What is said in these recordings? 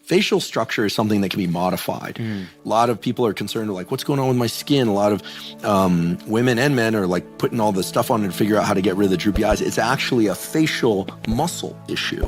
Facial structure is something that can be modified. A lot of people are concerned like, what's going on with my skin? A lot of women and men are like putting all this stuff on to figure out how to get rid of the droopy eyes. It's actually a facial muscle issue,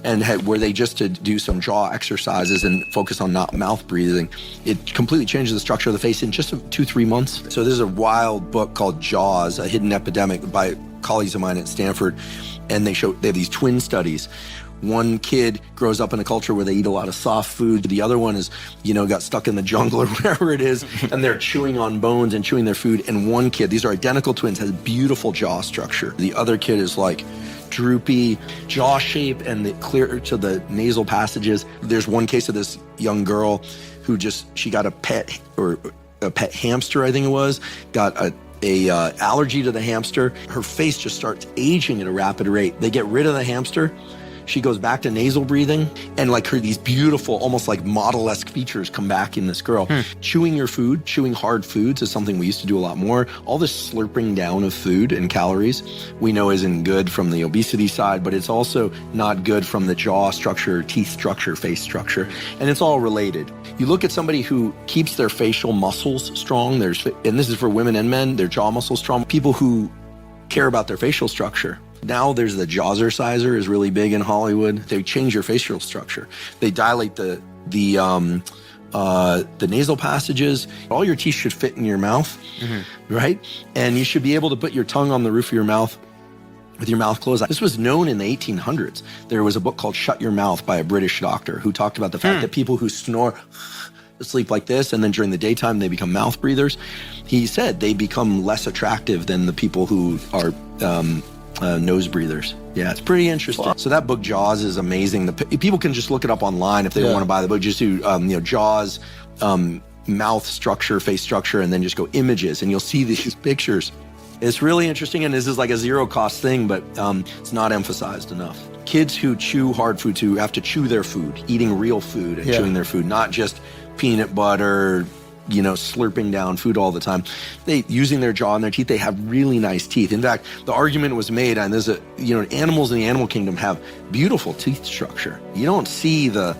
and where they just to do some jaw exercises and focus on not mouth breathing, it completely changes the structure of the face in just 2-3 months. So there's a wild book called Jaws, A Hidden Epidemic, by colleagues of mine at Stanford, and they have these twin studies. One kid grows up in a culture where they eat a lot of soft food. The other one is, got stuck in the jungle or wherever it is, and they're chewing on bones and chewing their food. And one kid, these are identical twins, has beautiful jaw structure. The other kid is like droopy jaw shape and clear to the nasal passages. There's one case of this young girl who she got a pet hamster, I think it was, got a allergy to the hamster. Her face just starts aging at a rapid rate. They get rid of the hamster. She goes back to nasal breathing, and like these beautiful, almost like model-esque features come back in this girl. Chewing your food, chewing hard foods is something we used to do a lot more. All this slurping down of food and calories we know isn't good from the obesity side, but it's also not good from the jaw structure, teeth structure, face structure, and it's all related. You look at somebody who keeps their facial muscles strong, and this is for women and men, their jaw muscles strong. People who care about their facial structure. Now there's the Jazzerciser is really big in Hollywood. They change your facial structure. They dilate the nasal passages. All your teeth should fit in your mouth, right? And you should be able to put your tongue on the roof of your mouth with your mouth closed. This was known in the 1800s. There was a book called Shut Your Mouth by a British doctor who talked about the fact that people who snore sleep like this, and then during the daytime they become mouth breathers. He said they become less attractive than the people who are nose breathers. Yeah, it's pretty interesting. Wow. So that book Jaws is amazing. People can just look it up online if they don't want to buy the book. Just do Jaws mouth structure, face structure, and then just go images, and you'll see these pictures. It's really interesting, and this is like a zero-cost thing, but it's not emphasized enough. Kids who chew hard foods, who have to chew their food, eating real food and chewing their food, not just peanut butter, slurping down food all the time. Using their jaw and their teeth, they have really nice teeth. In fact, the argument was made, and animals in the animal kingdom have beautiful teeth structure. You don't see the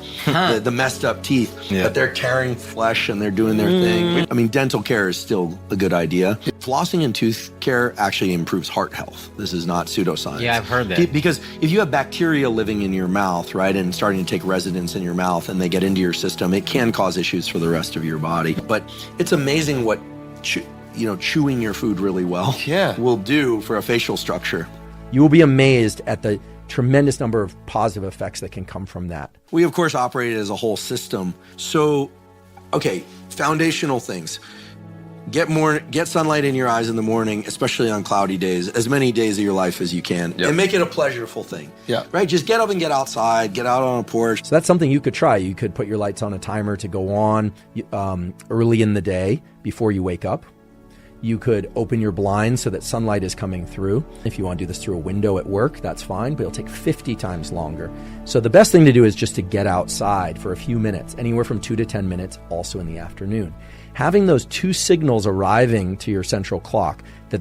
messed up teeth, but they're tearing flesh and they're doing their thing. I mean, dental care is still a good idea. Flossing and tooth care actually improves heart health. This is not pseudoscience. Yeah, I've heard that. Because if you have bacteria living in your mouth, right, and starting to take residence in your mouth and they get into your system, it can cause issues for the rest of your body. But it's amazing what chewing your food really well will do for a facial structure. You will be amazed at the tremendous number of positive effects that can come from that. We, of course, operate as a whole system. So, foundational things. Get sunlight in your eyes in the morning, especially on cloudy days, as many days of your life as you can, and make it a pleasurable thing. Right? Just get up and get outside, get out on a porch. So that's something you could try. You could put your lights on a timer to go on early in the day before you wake up. You could open your blinds so that sunlight is coming through. If you want to do this through a window at work, that's fine, but it'll take 50 times longer. So the best thing to do is just to get outside for a few minutes, anywhere from 2 to 10 minutes, also in the afternoon. Having those two signals arriving to your central clock, that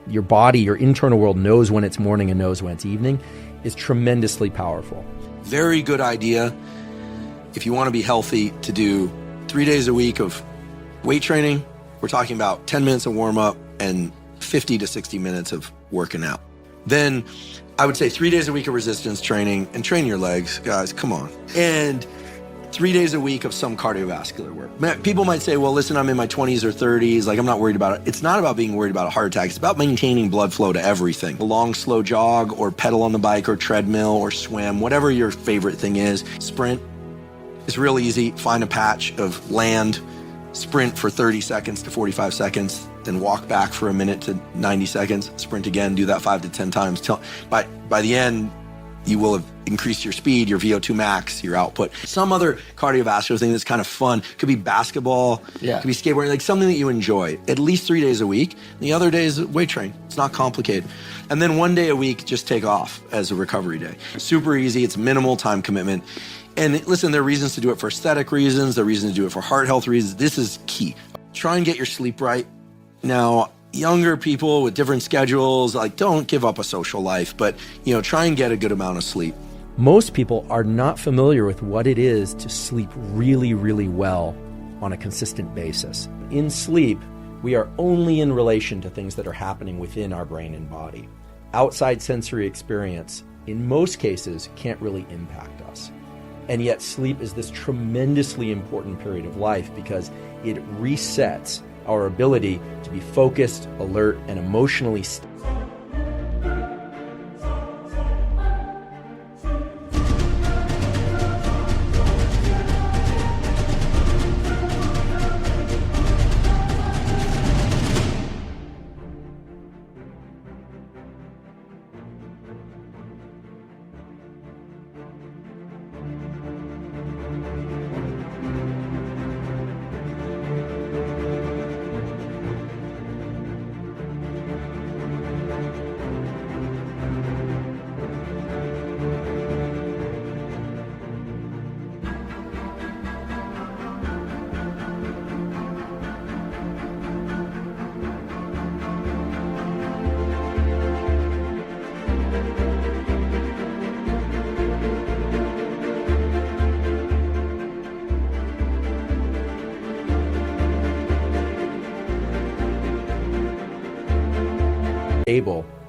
your body, your internal world knows when it's morning and knows when it's evening, is tremendously powerful. Very good idea, if you want to be healthy, to do 3 days a week of weight training. We're talking about 10 minutes of warm-up and 50 to 60 minutes of working out. Then I would say 3 days a week of resistance training, and train your legs, guys, come on. And 3 days a week of some cardiovascular work. People might say, well, listen, I'm in my 20s or 30s, like I'm not worried about it. It's not about being worried about a heart attack. It's about maintaining blood flow to everything. A long, slow jog, or pedal on the bike, or treadmill, or swim, whatever your favorite thing is. Sprint. It's real easy. Find a patch of land, sprint for 30 seconds to 45 seconds, then walk back for a minute to 90 seconds, sprint again, do that 5 to 10 times. By the end, you will have increased your speed, your VO2 max, your output. Some other cardiovascular thing that's kind of fun. Could be basketball, could be skateboarding, like something that you enjoy. At least 3 days a week. The other days, weight train. It's not complicated. And then 1 day a week, just take off as a recovery day. Super easy. It's minimal time commitment. And listen, there are reasons to do it for aesthetic reasons. There are reasons to do it for heart health reasons. This is key. Try and get your sleep right. Now, younger people with different schedules, like don't give up a social life, but try and get a good amount of sleep. Most people are not familiar with what it is to sleep really, really well on a consistent basis. In sleep, we are only in relation to things that are happening within our brain and body. Outside sensory experience, in most cases, can't really impact us. And yet sleep is this tremendously important period of life because it resets our ability to be focused, alert, and emotionally stable.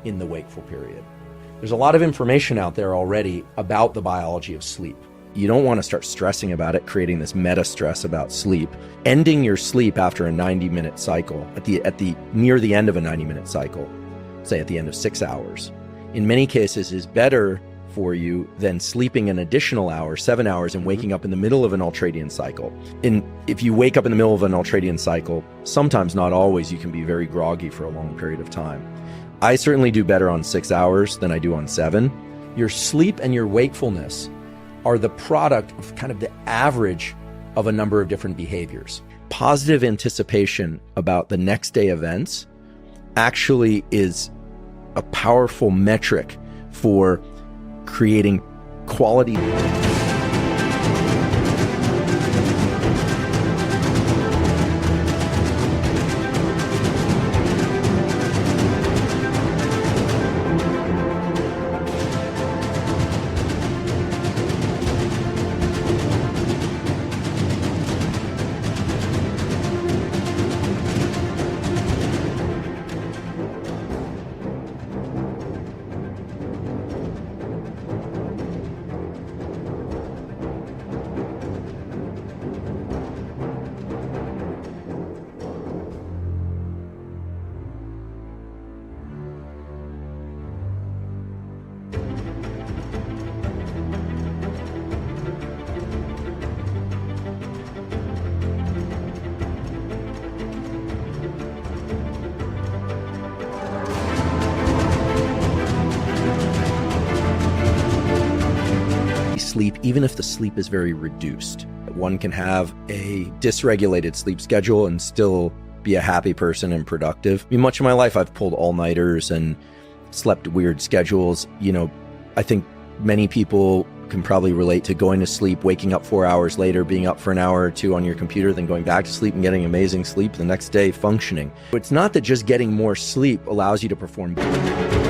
In the wakeful period. There's a lot of information out there already about the biology of sleep. You don't want to start stressing about it, creating this meta stress about sleep. Ending your sleep after a 90-minute cycle, near the end of a 90-minute cycle, say at the end of 6 hours, in many cases is better for you than sleeping an additional hour, 7 hours, and waking up in the middle of an ultradian cycle. And if you wake up in the middle of an ultradian cycle, sometimes, not always, you can be very groggy for a long period of time. I certainly do better on 6 hours than I do on 7. Your sleep and your wakefulness are the product of kind of the average of a number of different behaviors. Positive anticipation about the next day events actually is a powerful metric for creating quality. Sleep, even if the sleep is very reduced. One can have a dysregulated sleep schedule and still be a happy person and productive. I mean, much of my life I've pulled all-nighters and slept weird schedules. You know, I think many people can probably relate to going to sleep, waking up 4 hours later, being up for an hour or two on your computer, then going back to sleep and getting amazing sleep the next day functioning. It's not that just getting more sleep allows you to perform better.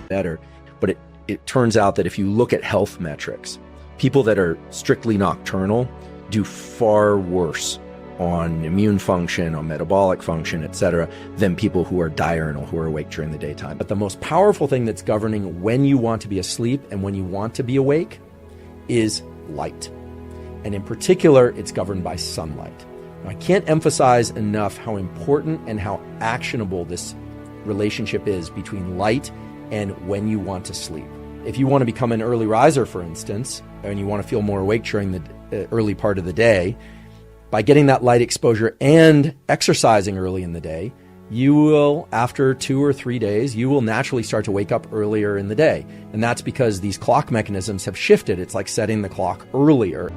Better. But it turns out that if you look at health metrics, people that are strictly nocturnal do far worse on immune function, on metabolic function, etc., than people who are diurnal, who are awake during the daytime. But the most powerful thing that's governing when you want to be asleep and when you want to be awake is light. And in particular, it's governed by sunlight. Now, I can't emphasize enough how important and how actionable this relationship is between light and when you want to sleep. If you want to become an early riser, for instance, and you want to feel more awake during the early part of the day, by getting that light exposure and exercising early in the day, you will, after 2 or 3 days, you will naturally start to wake up earlier in the day. And that's because these clock mechanisms have shifted. It's like setting the clock earlier.